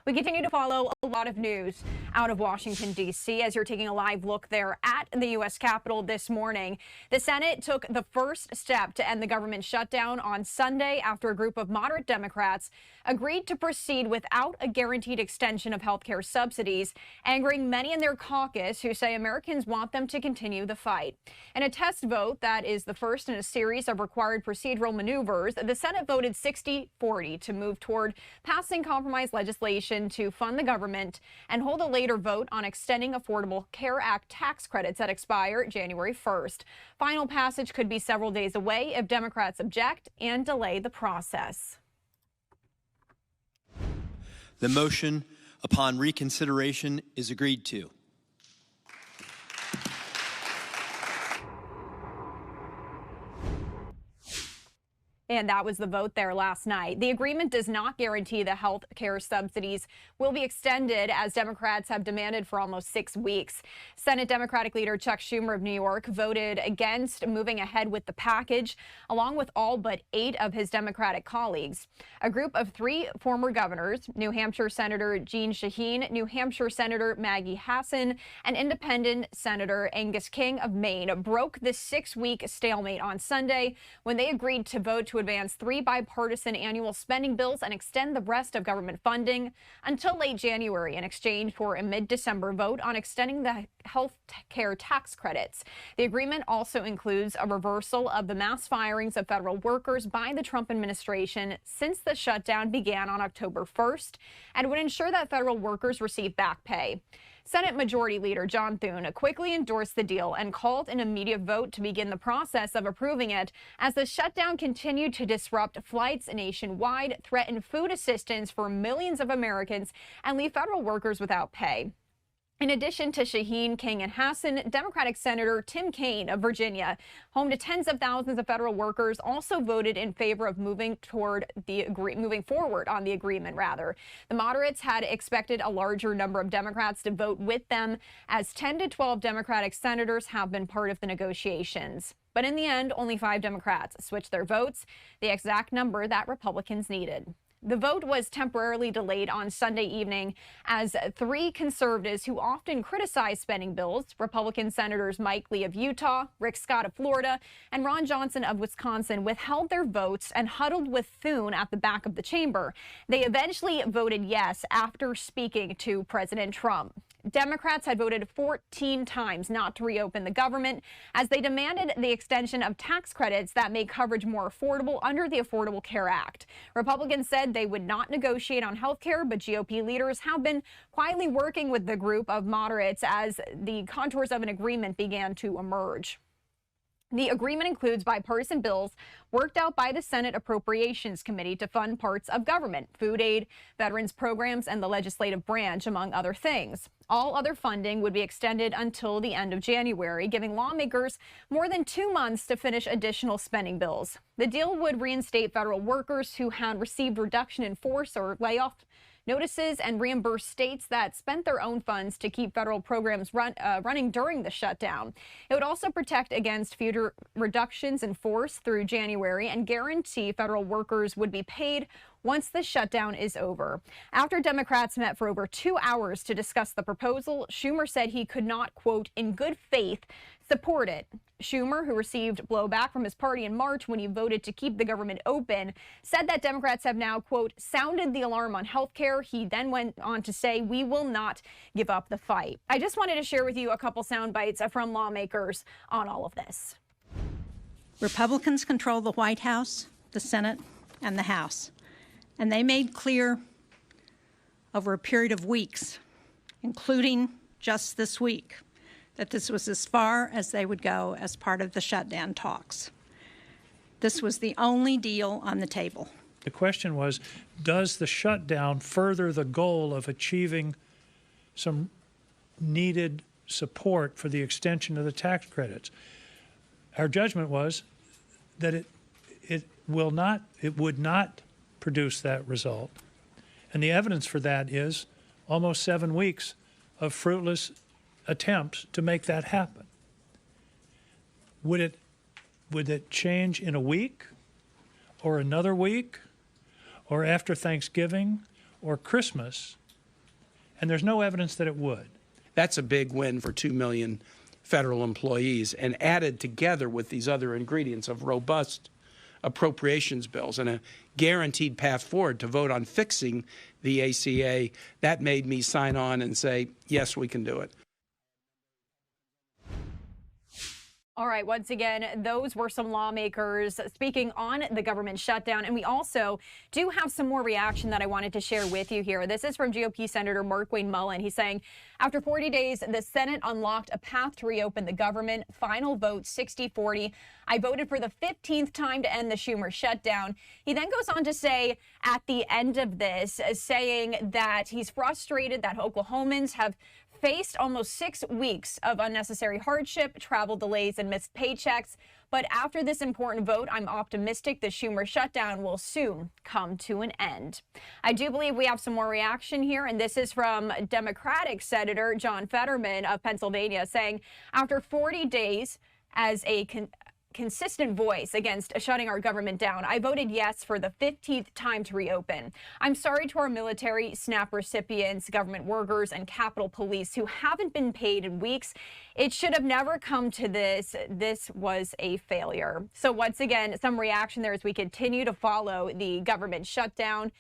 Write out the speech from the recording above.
We continue to follow a lot of news out of Washington, D.C. as you're taking a live look there at the U.S. Capitol this morning. The Senate took the first step to end the government shutdown on Sunday after a group of moderate Democrats agreed to proceed without a guaranteed extension of health care subsidies, angering many in their caucus who say Americans want them to continue the fight. In a test vote that is the first in a series of required procedural maneuvers, the Senate voted 60-40 to move toward passing compromise legislation to fund the government and hold a later vote on extending Affordable Care Act tax credits that expire January 1st. Final passage could be several days away if Democrats object and delay the process. The motion upon reconsideration is agreed to. And that was the vote there last night. The agreement does not guarantee the health care subsidies will be extended, as Democrats have demanded for almost 6 weeks. Senate Democratic leader Chuck Schumer of New York voted against moving ahead with the package, along with all but 8 of his Democratic colleagues. A group of 3 former governors, New Hampshire Senator Jeanne Shaheen, New Hampshire Senator Maggie Hassan, and Independent Senator Angus King of Maine, broke the 6-week stalemate on Sunday when they agreed to vote to advance 3 bipartisan annual spending bills and extend the rest of government funding until late January in exchange for a mid-December vote on extending the health care tax credits. The agreement also includes a reversal of the mass firings of federal workers by the Trump administration since the shutdown began on October 1st and would ensure that federal workers receive back pay. Senate Majority Leader John Thune quickly endorsed the deal and called an immediate vote to begin the process of approving it as the shutdown continued to disrupt flights nationwide, threaten food assistance for millions of Americans, and leave federal workers without pay. In addition to Shaheen, King, and Hassan, Democratic Senator Tim Kaine of Virginia, home to tens of thousands of federal workers, also voted in favor of moving forward on the agreement. The moderates had expected a larger number of Democrats to vote with them, as 10 to 12 Democratic senators have been part of the negotiations. But in the end, only 5 Democrats switched their votes, the exact number that Republicans needed. The vote was temporarily delayed on Sunday evening as 3 conservatives who often criticize spending bills, Republican Senators Mike Lee of Utah, Rick Scott of Florida, and Ron Johnson of Wisconsin, withheld their votes and huddled with Thune at the back of the chamber. They eventually voted yes after speaking to President Trump. Democrats had voted 14 times not to reopen the government as they demanded the extension of tax credits that make coverage more affordable under the Affordable Care Act. Republicans said they would not negotiate on health care, but GOP leaders have been quietly working with the group of moderates as the contours of an agreement began to emerge. The agreement includes bipartisan bills worked out by the Senate Appropriations Committee to fund parts of government, food aid, veterans programs, and the legislative branch, among other things. All other funding would be extended until the end of January, giving lawmakers more than 2 months to finish additional spending bills. The deal would reinstate federal workers who had received reduction in force or layoff notices and reimburse states that spent their own funds to keep federal programs running during the shutdown. It would also protect against future reductions in force through January and guarantee federal workers would be paid once the shutdown is over. After Democrats met for over 2 hours to discuss the proposal, Schumer said he could not, quote, in good faith, support it. Schumer, who received blowback from his party in March when he voted to keep the government open, said that Democrats have now, quote, sounded the alarm on health care. He then went on to say, we will not give up the fight. I just wanted to share with you a couple sound bites from lawmakers on all of this. Republicans control the White House, the Senate, and the House. And they made clear over a period of weeks, including just this week, that this was as far as they would go as part of the shutdown talks. This was the only deal on the table. The question was, does the shutdown further the goal of achieving some needed support for the extension of the tax credits? Our judgment was that it would not produce that result. And the evidence for that is almost 7 weeks of fruitless attempts to make that happen. Would it change in a week or another week or after Thanksgiving or Christmas and there's no evidence that it would. That's a big win for 2 million federal employees, and added together with these other ingredients of robust appropriations bills and a guaranteed path forward to vote on fixing the ACA, that made me sign on and say, yes, we can do it. All right, once again, those were some lawmakers speaking on the government shutdown. And we also do have some more reaction that I wanted to share with you here. This is from GOP Senator Markwayne Mullins. He's saying, after 40 days, the Senate unlocked a path to reopen the government. Final vote 60-40. I voted for the 15th time to end the Schumer shutdown. He then goes on to say at the end of this, saying that he's frustrated that Oklahomans have faced almost 6 weeks of unnecessary hardship, travel delays, and missed paychecks. But after this important vote, I'm optimistic the Schumer shutdown will soon come to an end. I do believe we have some more reaction here, and this is from Democratic Senator John Fetterman of Pennsylvania, saying, after 40 days as a consistent voice against shutting our government down, I voted yes for the 15th time to reopen. I'm sorry to our military, SNAP recipients, government workers, and Capitol Police who haven't been paid in weeks. It should have never come to this. This was a failure. So once again, some reaction there as we continue to follow the government shutdown.